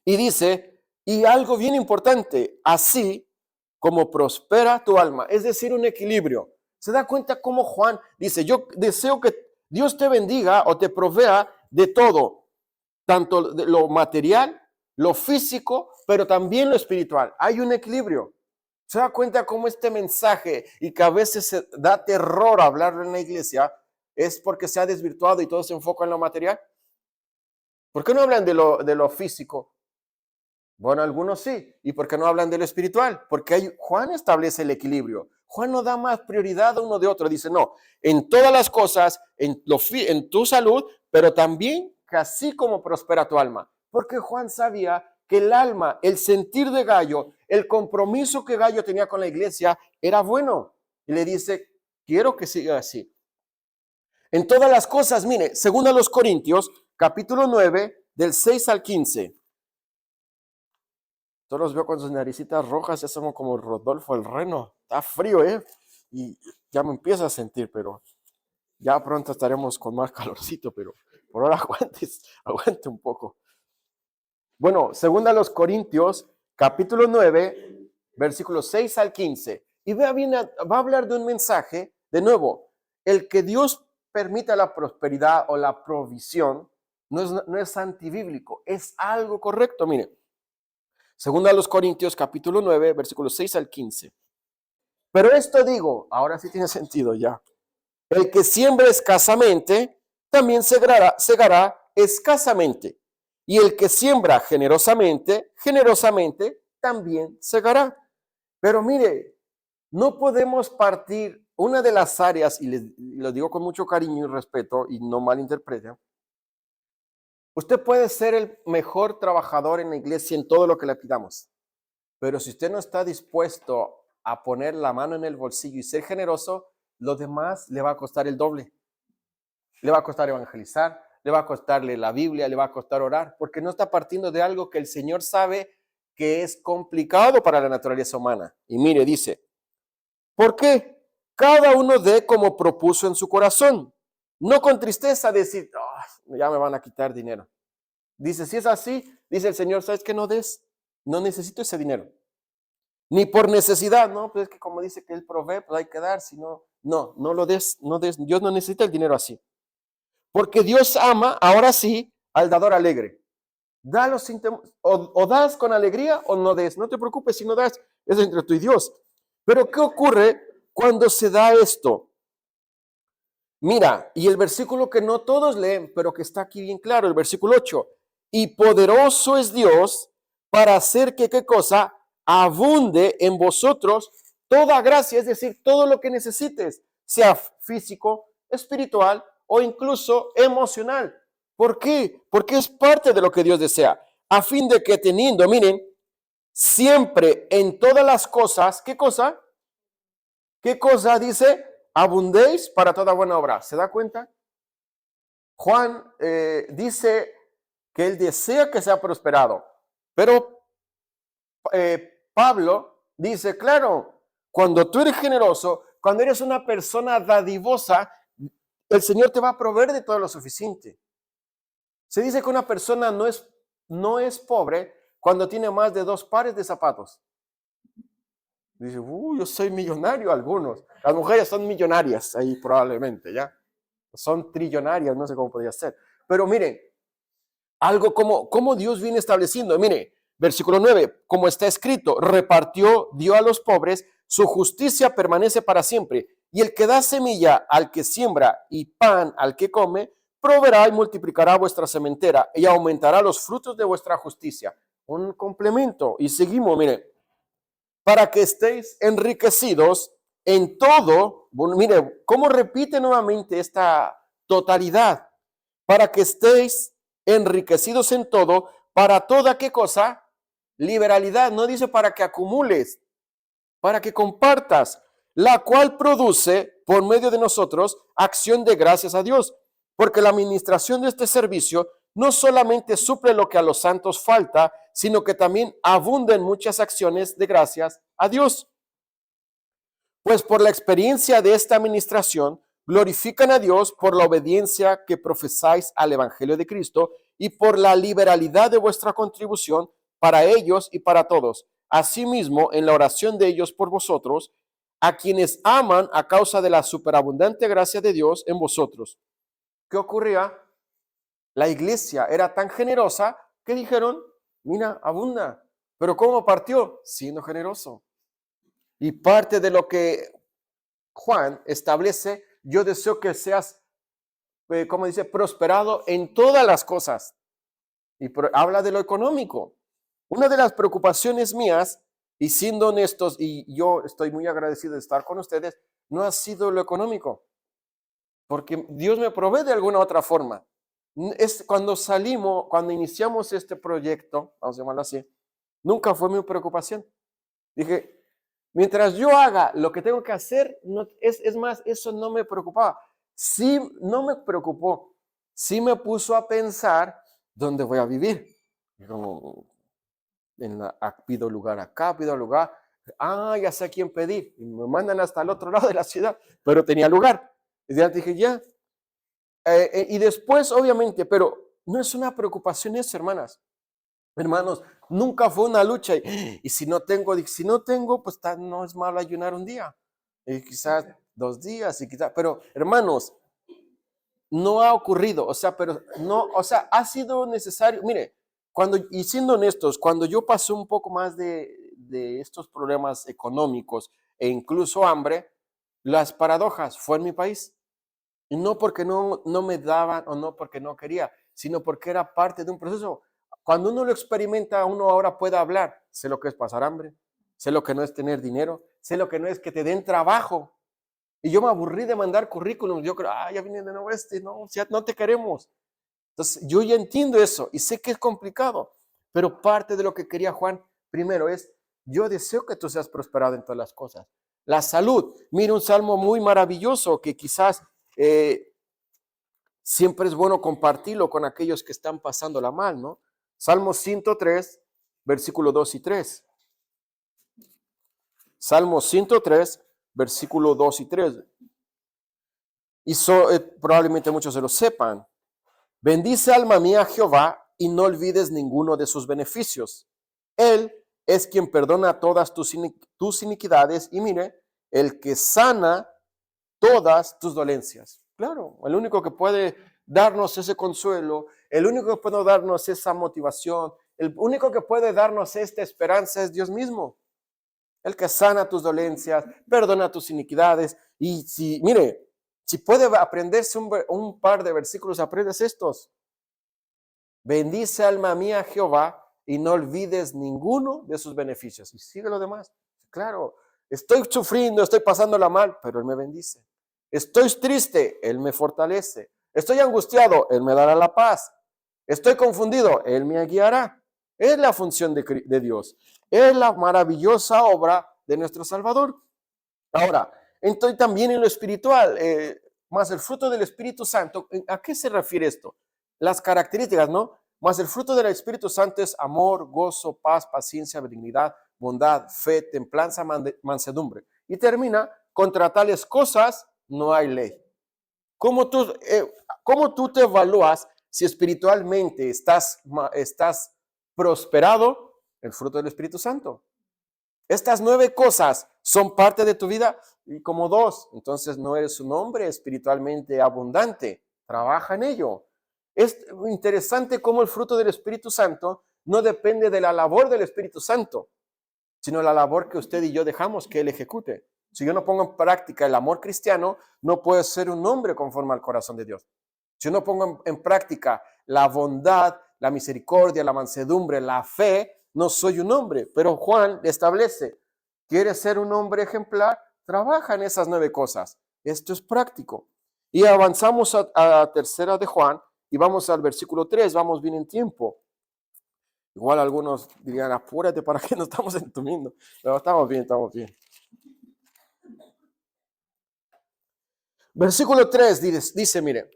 [SPEAKER 1] Y dice, y algo bien importante, así como prospera tu alma, es decir, un equilibrio. ¿Se da cuenta cómo Juan dice, yo deseo que Dios te bendiga o te provea de todo, tanto de lo material, lo físico, pero también lo espiritual? Hay un equilibrio. ¿Se da cuenta cómo este mensaje, y que a veces se da terror hablarlo en la iglesia, es porque se ha desvirtuado y todo se enfoca en lo material? ¿Por qué no hablan de lo físico? Bueno, algunos sí. ¿Y por qué no hablan de lo espiritual? Porque Juan establece el equilibrio. Juan no da más prioridad a uno de otro. Dice, no, en todas las cosas, en tu salud, pero también que así como prospera tu alma. Porque Juan sabía que el alma, el sentir de Gallo, el compromiso que Gallo tenía con la iglesia era bueno. Y le dice, quiero que siga así. En todas las cosas, mire, según a los Corintios, capítulo 9, del 6 al 15. Todos los veo con sus naricitas rojas, ya somos como Rodolfo el Reno. Está frío, y ya me empiezo a sentir, pero ya pronto estaremos con más calorcito, pero por ahora aguante un poco. Bueno, según a los Corintios, capítulo 9, versículos 6 al 15. Y vea bien, va a hablar de un mensaje, de nuevo, el que Dios permita la prosperidad o la provisión no es antibíblico, es algo correcto, mire. Según a los Corintios, capítulo 9, versículos 6 al 15. Pero esto digo, ahora sí tiene sentido ya. El que siembra escasamente, también segará escasamente. Y el que siembra generosamente, generosamente también segará. Pero mire, no podemos partir una de las áreas, y lo digo con mucho cariño y respeto, y no malinterpreten. Usted puede ser el mejor trabajador en la iglesia en todo lo que le pidamos, pero si usted no está dispuesto a poner la mano en el bolsillo y ser generoso, lo demás le va a costar el doble. Le va a costar evangelizar, le va a costarle la Biblia, le va a costar orar, porque no está partiendo de algo que el Señor sabe que es complicado para la naturaleza humana. Y mire, dice, ¿por qué? Cada uno dé como propuso en su corazón, no con tristeza decir, oh, ya me van a quitar dinero. Dice, si es así, dice el Señor, ¿sabes qué? No des, no necesito ese dinero. Ni por necesidad, ¿no? Pues es que como dice que Él provee, pues hay que dar, si no, no lo des, no des. Dios no necesita el dinero así. Porque Dios ama, ahora sí, al dador alegre. Dalo sin o das con alegría o no des. No te preocupes si no das, es entre tú y Dios. Pero ¿qué ocurre cuando se da esto? Mira, y el versículo que no todos leen, pero que está aquí bien claro, el versículo 8. Y poderoso es Dios para hacer que, ¿qué cosa? Abunde en vosotros toda gracia, es decir, todo lo que necesites, sea físico, espiritual o incluso emocional. ¿Por qué? Porque es parte de lo que Dios desea. A fin de que teniendo, miren, siempre en todas las cosas, ¿qué cosa? ¿Qué cosa dice? Abundéis para toda buena obra. ¿Se da cuenta? Juan dice que él desea que sea prosperado, pero Pablo dice, claro, cuando tú eres generoso, cuando eres una persona dadivosa, el Señor te va a proveer de todo lo suficiente. Se dice que una persona no es pobre cuando tiene más de 2 pares de zapatos. Dice, yo soy millonario, algunos. Las mujeres son millonarias ahí probablemente, ¿ya? Son trillonarias, no sé cómo podría ser. Pero miren, algo como Dios viene estableciendo. Mire, versículo 9, como está escrito, repartió, dio a los pobres, su justicia permanece para siempre. Y el que da semilla al que siembra y pan al que come, proveerá y multiplicará vuestra sementera y aumentará los frutos de vuestra justicia. Un complemento. Y seguimos, mire, para que estéis enriquecidos en todo. Bueno, mire, ¿cómo repite nuevamente esta totalidad? Para que estéis enriquecidos en todo, para toda qué cosa? Liberalidad. No dice para que acumules, para que compartas, la cual produce por medio de nosotros acción de gracias a Dios, porque la administración de este servicio no solamente suple lo que a los santos falta, sino que también abunda en muchas acciones de gracias a Dios. Pues por la experiencia de esta administración, glorifican a Dios por la obediencia que profesáis al Evangelio de Cristo y por la liberalidad de vuestra contribución para ellos y para todos. Asimismo, en la oración de ellos por vosotros, a quienes aman a causa de la superabundante gracia de Dios en vosotros. ¿Qué ocurría? La iglesia era tan generosa que dijeron, mira, abunda. ¿Pero cómo partió? Siendo generoso. Y parte de lo que Juan establece, yo deseo que seas, como dice, prosperado en todas las cosas. Y habla de lo económico. Una de las preocupaciones mías, y siendo honestos, y yo estoy muy agradecido de estar con ustedes, no ha sido lo económico, porque Dios me provee de alguna otra forma. Es cuando iniciamos este proyecto, vamos a llamarlo así, nunca fue mi preocupación. Dije, mientras yo haga lo que tengo que hacer, es más, eso no me preocupaba. sí, no me preocupó, sí me puso a pensar dónde voy a vivir. Y como, pido lugar acá, pido lugar. Ya sé a quién pedir. Y me mandan hasta el otro lado de la ciudad, pero tenía lugar. Y ya dije, ya. Y después, obviamente, pero no es una preocupación eso, hermanas. Hermanos, nunca fue una lucha. Y si no tengo, pues no es malo ayunar un día. Y quizás 2 días, y quizás, pero hermanos, no ha ocurrido, o sea, pero no, o sea, ha sido necesario. Mire, y siendo honestos, cuando yo pasé un poco más de estos problemas económicos e incluso hambre, las paradojas fue en mi país. Y no porque no me daban o no porque no quería, sino porque era parte de un proceso. Cuando uno lo experimenta, uno ahora puede hablar. Sé lo que es pasar hambre, sé lo que no es tener dinero, sé lo que no es que te den trabajo. Y yo me aburrí de mandar currículum. Yo creo, ya viene de nuevo no, ya no te queremos. Entonces, yo ya entiendo eso y sé que es complicado, pero parte de lo que quería Juan primero es, yo deseo que tú seas prosperado en todas las cosas. La salud, mira un salmo muy maravilloso que quizás siempre es bueno compartirlo con aquellos que están pasándola mal, ¿no? Salmo 103, versículo 2 y 3. Salmo 103, versículo 2 y 3. Y probablemente muchos se lo sepan. Bendice alma mía a Jehová y no olvides ninguno de sus beneficios. Él es quien perdona todas tus iniquidades y mire, el que sana todas tus dolencias. Claro, el único que puede darnos ese consuelo, el único que puede darnos esa motivación, el único que puede darnos esta esperanza es Dios mismo. El que sana tus dolencias, perdona tus iniquidades. Y si puede aprenderse un par de versículos, aprendes estos. Bendice alma mía Jehová y no olvides ninguno de sus beneficios. Y sigue lo demás. Claro, estoy sufriendo, estoy pasándola mal, pero Él me bendice. Estoy triste, Él me fortalece. Estoy angustiado, Él me dará la paz. Estoy confundido, Él me guiará. Es la función de Dios. Es la maravillosa obra de nuestro Salvador. Ahora, estoy también en lo espiritual, más el fruto del Espíritu Santo. ¿A qué se refiere esto? Las características, ¿no? Más el fruto del Espíritu Santo es amor, gozo, paz, paciencia, benignidad, bondad, fe, templanza, mansedumbre. Y termina, contra tales cosas no hay ley. ¿Cómo tú te evalúas si espiritualmente estás prosperado? El fruto del Espíritu Santo. Estas 9 cosas son parte de tu vida y como 2, entonces no eres un hombre espiritualmente abundante. Trabaja en ello. Es interesante cómo el fruto del Espíritu Santo no depende de la labor del Espíritu Santo, sino la labor que usted y yo dejamos que Él ejecute. Si yo no pongo en práctica el amor cristiano, no puedo ser un hombre conforme al corazón de Dios. Si yo no pongo en práctica la bondad, la misericordia, la mansedumbre, la fe, no soy un hombre. Pero Juan establece, ¿quieres ser un hombre ejemplar? Trabaja en esas 9 cosas. Esto es práctico. Y avanzamos a tercera de Juan y vamos al versículo 3, vamos bien en tiempo. Igual algunos dirían, apúrate para que no estamos entumiendo. Pero estamos bien, estamos bien. Versículo 3 dice, mire,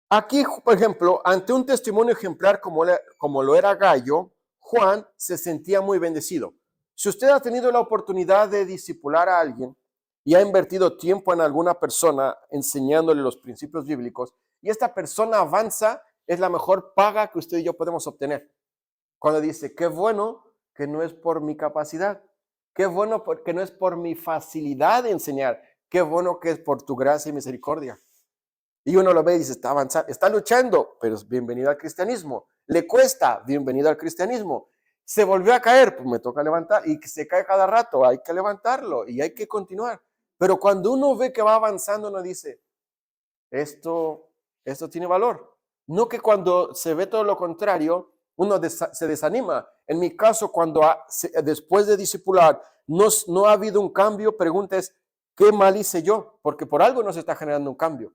[SPEAKER 1] aquí, por ejemplo, ante un testimonio ejemplar como lo era Gallo, Juan se sentía muy bendecido. Si usted ha tenido la oportunidad de discipular a alguien y ha invertido tiempo en alguna persona enseñándole los principios bíblicos y esta persona avanza, es la mejor paga que usted y yo podemos obtener. Cuando dice, qué bueno que no es por mi capacidad, qué bueno que no es por mi facilidad de enseñar, qué bueno que es por tu gracia y misericordia. Y uno lo ve y dice, está avanzando, está luchando, pero es bienvenido al cristianismo. Le cuesta, bienvenido al cristianismo. Se volvió a caer, pues me toca levantar. Y se cae cada rato, hay que levantarlo y hay que continuar. Pero cuando uno ve que va avanzando, uno dice, esto tiene valor. No que cuando se ve todo lo contrario, uno se desanima. En mi caso, cuando después de discipular no ha habido un cambio, pregunta es, ¿qué mal hice yo? Porque por algo no se está generando un cambio.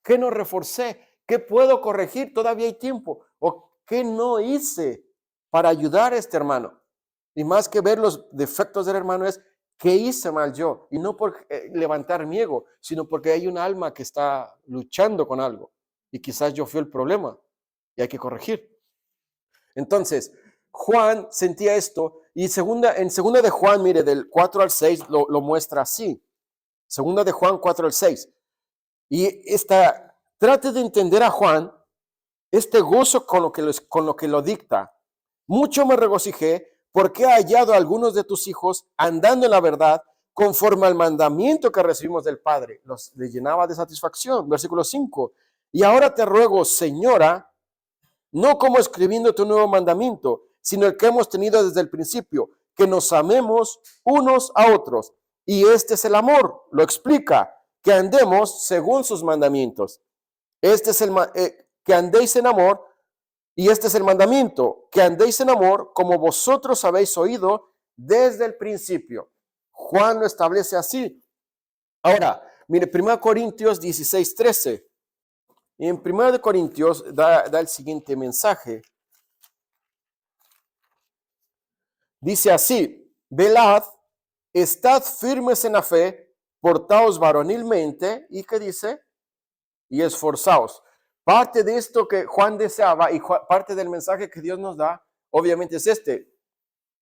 [SPEAKER 1] ¿Qué no reforcé? ¿Qué puedo corregir? Todavía hay tiempo. ¿O qué no hice para ayudar a este hermano? Y más que ver los defectos del hermano es ¿Qué hice mal yo? Y no por levantar mi ego, sino porque hay un alma que está luchando con algo. Y quizás yo fui el problema y hay que corregir. Entonces, Juan sentía esto y en segunda de Juan, mire, del 4 al 6 lo muestra así. Segunda de Juan 4 al 6. Y trate de entender a Juan, este gozo con lo que lo dicta. Mucho me regocijé porque he hallado a algunos de tus hijos andando en la verdad conforme al mandamiento que recibimos del Padre. Les llenaba de satisfacción. Versículo 5. Y ahora te ruego, Señora, no como escribiendo tu nuevo mandamiento, sino el que hemos tenido desde el principio, que nos amemos unos a otros. Y este es el amor, lo explica, que andemos según sus mandamientos. Este es que andéis en amor, y este es el mandamiento, que andéis en amor como vosotros habéis oído desde el principio. Juan lo establece así. Ahora, mire, 1 Corintios 16:13. Y en 1 Corintios da el siguiente mensaje. Dice así: velad, estad firmes en la fe, portaos varonilmente, ¿y qué dice? Y esforzaos. Parte de esto que Juan deseaba y parte del mensaje que Dios nos da, obviamente es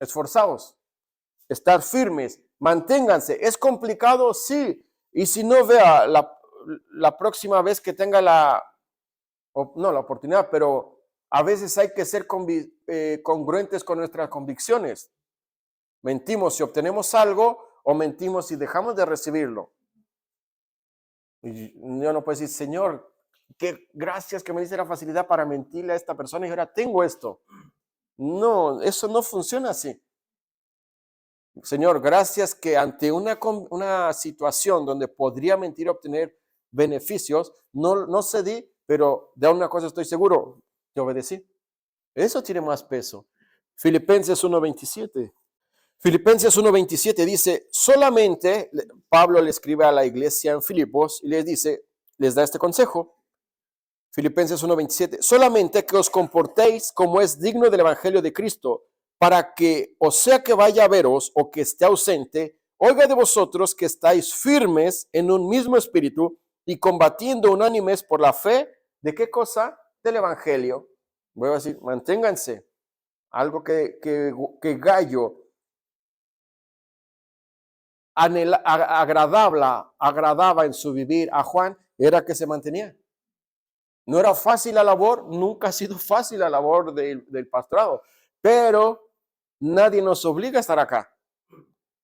[SPEAKER 1] esforzaos, estar firmes, manténganse. ¿Es complicado? Sí. Y si no, vea la próxima vez que tenga la oportunidad, pero a veces hay que ser congruentes con nuestras convicciones. Mentimos si obtenemos algo o mentimos si dejamos de recibirlo. Y yo no puedo decir, Señor, qué gracias que me diste la facilidad para mentirle a esta persona y ahora tengo esto. No, eso no funciona así. Señor, gracias que ante una situación donde podría mentir y obtener beneficios, no cedí, pero de una cosa estoy seguro, te obedecí. Eso tiene más peso. Filipenses 1:27. Filipenses 1:27 dice, solamente, Pablo le escribe a la iglesia en Filipos y les da este consejo. Filipenses 1:27, solamente que os comportéis como es digno del evangelio de Cristo, para que, o sea que vaya a veros o que esté ausente, oiga de vosotros que estáis firmes en un mismo espíritu y combatiendo unánimes por la fe, ¿de qué cosa? Del evangelio. Voy a decir, manténganse. Algo que Gallo agradaba en su vivir a Juan, era que se mantenía. No era fácil la labor, nunca ha sido fácil la labor del pastorado, pero nadie nos obliga a estar acá.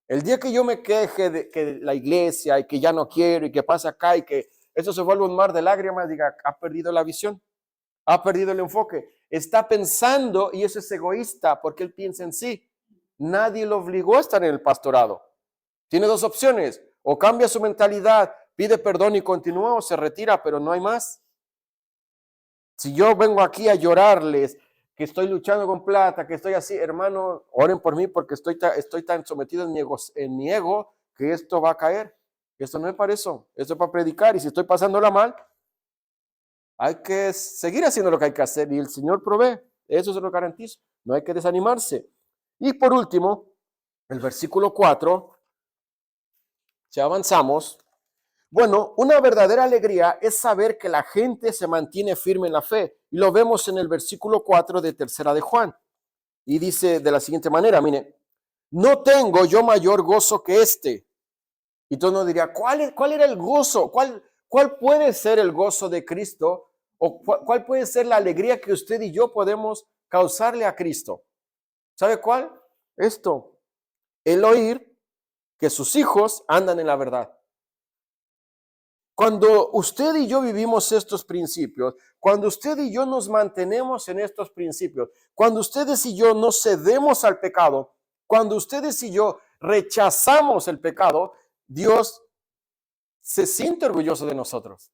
[SPEAKER 1] El día que yo me queje de que la iglesia y que ya no quiero y que pasa acá y que eso se vuelve un mar de lágrimas, diga, ha perdido la visión, ha perdido el enfoque, está pensando y eso es egoísta porque él piensa en sí. Nadie lo obligó a estar en el pastorado. Tiene dos opciones, o cambia su mentalidad, pide perdón y continúa, o se retira, pero no hay más. Si yo vengo aquí a llorarles que estoy luchando con plata, que estoy así, hermano, oren por mí porque estoy tan sometido en mi ego que esto va a caer. Esto no es para eso, esto es para predicar. Y si estoy pasándola mal, hay que seguir haciendo lo que hay que hacer y el Señor provee. Eso se lo garantizo. No hay que desanimarse. Y por último, el versículo 4, si avanzamos, bueno, una verdadera alegría es saber que la gente se mantiene firme en la fe. Y lo vemos en el versículo 4 de Tercera de Juan. Y dice de la siguiente manera, mire, no tengo yo mayor gozo que este. Y todo uno diría, ¿cuál era el gozo? ¿Cuál puede ser el gozo de Cristo? ¿O cuál puede ser la alegría que usted y yo podemos causarle a Cristo? ¿Sabe cuál? Esto, el oír que sus hijos andan en la verdad. Cuando usted y yo vivimos estos principios, cuando usted y yo nos mantenemos en estos principios, cuando ustedes y yo no cedemos al pecado, cuando ustedes y yo rechazamos el pecado, Dios se siente orgulloso de nosotros.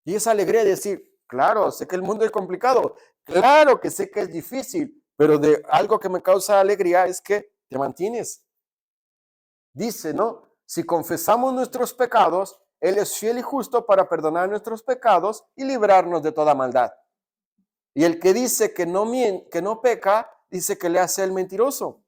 [SPEAKER 1] Y esa alegría de decir, claro, sé que el mundo es complicado, claro que sé que es difícil, pero de algo que me causa alegría es que te mantienes. Dice, ¿no? Si confesamos nuestros pecados, Él es fiel y justo para perdonar nuestros pecados y librarnos de toda maldad. Y el que dice que no peca, dice que le hace el mentiroso.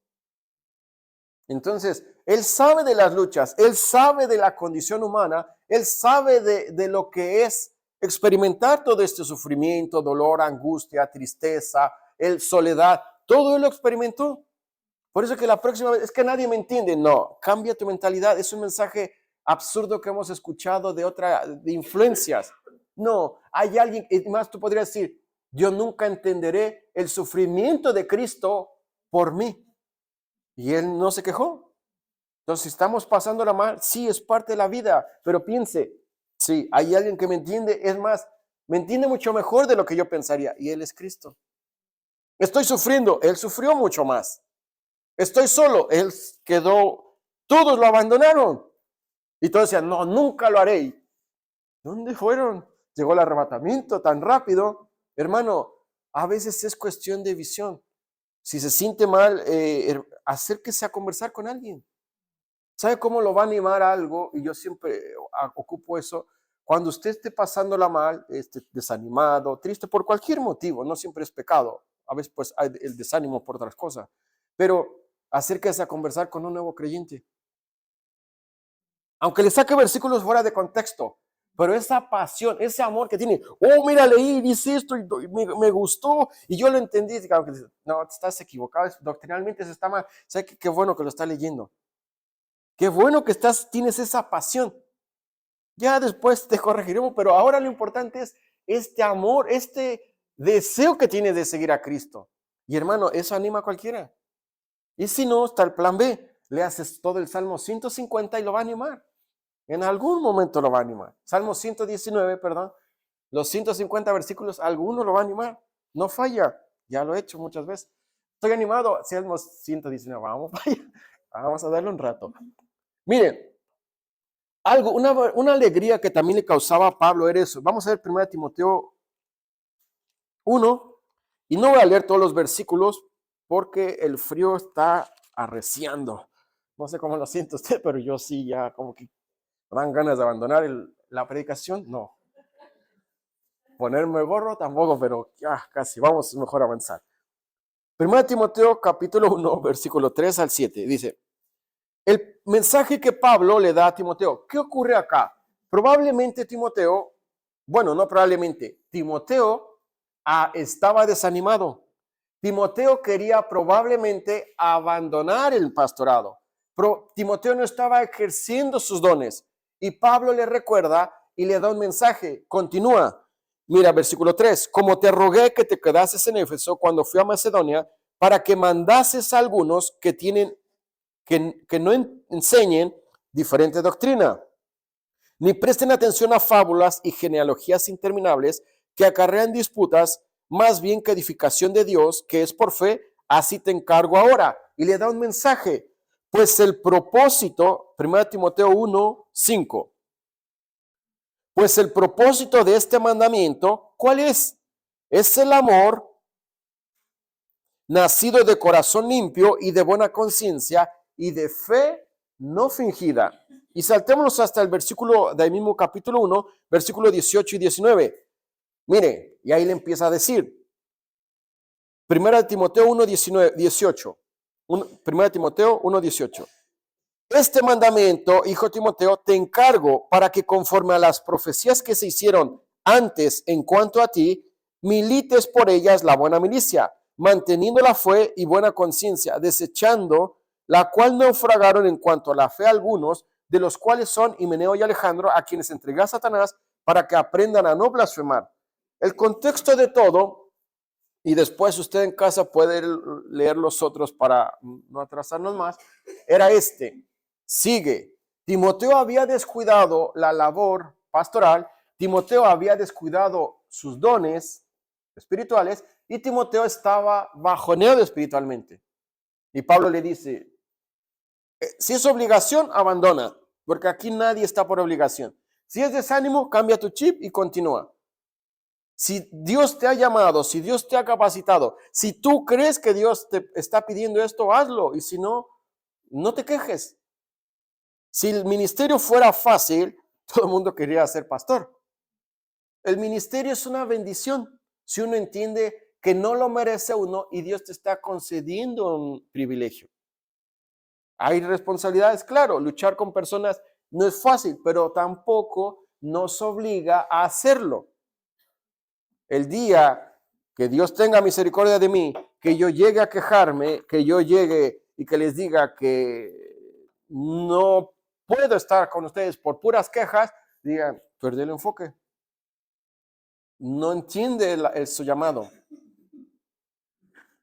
[SPEAKER 1] Entonces, Él sabe de las luchas, Él sabe de la condición humana, Él sabe de lo que es experimentar todo este sufrimiento, dolor, angustia, tristeza, soledad. Todo Él lo experimentó. Por eso que la próxima vez, es que nadie me entiende. No, cambia tu mentalidad. Es un mensaje absurdo que hemos escuchado de influencias. No, hay alguien, y más tú podrías decir, yo nunca entenderé el sufrimiento de Cristo por mí. Y Él no se quejó. Entonces, si estamos pasándola mal, sí, es parte de la vida, pero piense, sí, hay alguien que me entiende, es más, me entiende mucho mejor de lo que yo pensaría, y Él es Cristo. Estoy sufriendo, Él sufrió mucho más. Estoy solo, Él quedó, todos lo abandonaron. Y todos decían, no, nunca lo haré. ¿Dónde fueron? Llegó el arrebatamiento tan rápido. Hermano, a veces es cuestión de visión. Si se siente mal, acérquese a conversar con alguien. ¿Sabe cómo lo va a animar algo? Y yo siempre ocupo eso. Cuando usted esté pasándola mal, desanimado, triste, por cualquier motivo, no siempre es pecado. A veces pues hay el desánimo por otras cosas. Pero acérquese a conversar con un nuevo creyente. Aunque le saque versículos fuera de contexto, pero esa pasión, ese amor que tiene, oh, mira, leí, dice esto y me gustó y yo lo entendí. No, estás equivocado, doctrinalmente se está mal. ¿Sabe qué bueno que lo está leyendo? Qué bueno que tienes esa pasión. Ya después te corregiremos, pero ahora lo importante es este amor, este deseo que tienes de seguir a Cristo. Y hermano, eso anima a cualquiera. Y si no, está el plan B. Le haces todo el Salmo 150 y lo va a animar. En algún momento lo va a animar. Salmo 119, perdón. Los 150 versículos, alguno lo va a animar. No falla. Ya lo he hecho muchas veces. Estoy animado. Salmo 119, vamos a darle un rato. Miren, una alegría que también le causaba a Pablo era eso. Vamos a ver 1 Timoteo 1, y no voy a leer todos los versículos porque el frío está arreciando. No sé cómo lo siente usted, pero yo sí, ya como que me dan ganas de abandonar la predicación. No. Ponerme el gorro tampoco, pero ya casi, vamos mejor a avanzar. 1 Timoteo capítulo 1, versículo 3 al 7, dice, el mensaje que Pablo le da a Timoteo. ¿Qué ocurre acá? Probablemente Timoteo, bueno, no probablemente, Timoteo estaba desanimado. Timoteo quería probablemente abandonar el pastorado. Pero Timoteo no estaba ejerciendo sus dones. Y Pablo le recuerda y le da un mensaje. Continúa. Mira, versículo 3. Como te rogué que te quedases en Éfeso cuando fui a Macedonia, para que mandases a algunos que no enseñen diferente doctrina, ni presten atención a fábulas y genealogías interminables que acarrean disputas, más bien que edificación de Dios, que es por fe, así te encargo ahora. Y le da un mensaje, pues el propósito, 1 Timoteo 1, 5, pues el propósito de este mandamiento, ¿cuál es? Es el amor nacido de corazón limpio y de buena conciencia y de fe no fingida. Y saltémonos hasta el versículo del mismo capítulo 1, versículo 18 y 19. Mire, y ahí le empieza a decir, 1 Timoteo 1, 18. 1 Timoteo 1, 18. Este mandamiento, hijo Timoteo, te encargo para que conforme a las profecías que se hicieron antes en cuanto a ti, milites por ellas la buena milicia, manteniendo la fe y buena conciencia, desechando la cual naufragaron en cuanto a la fe algunos, de los cuales son Himeneo y Alejandro, a quienes entregué a Satanás para que aprendan a no blasfemar. El contexto de todo, y después usted en casa puede leer los otros para no atrasarnos más, era este. Sigue. Timoteo había descuidado la labor pastoral, Timoteo había descuidado sus dones espirituales y Timoteo estaba bajoneado espiritualmente. Y Pablo le dice, si es obligación, abandona, porque aquí nadie está por obligación. Si es desánimo, cambia tu chip y continúa. Si Dios te ha llamado, si Dios te ha capacitado, si tú crees que Dios te está pidiendo esto, hazlo. Y si no, no te quejes. Si el ministerio fuera fácil, todo el mundo quería ser pastor. El ministerio es una bendición si uno entiende que no lo merece uno y Dios te está concediendo un privilegio. Hay responsabilidades, claro, luchar con personas no es fácil, pero tampoco nos obliga a hacerlo. El día que Dios tenga misericordia de mí, que yo llegue a quejarme, que yo llegue y que les diga que no puedo estar con ustedes por puras quejas, digan, perdí el enfoque. No entiende su llamado.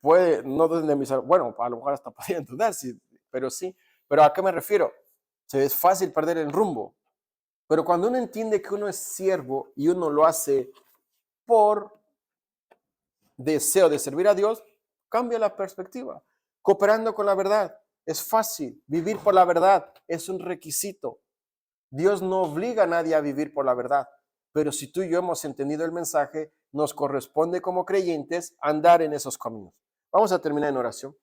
[SPEAKER 1] Puede, no desde mis, bueno, a lo mejor hasta podría entender, sí, pero sí. Pero ¿a qué me refiero? Es fácil perder el rumbo. Pero cuando uno entiende que uno es siervo y uno lo hace por deseo de servir a Dios, cambia la perspectiva. Cooperando con la verdad es fácil. Vivir por la verdad es un requisito. Dios no obliga a nadie a vivir por la verdad. Pero si tú y yo hemos entendido el mensaje, nos corresponde como creyentes andar en esos caminos. Vamos a terminar en oración.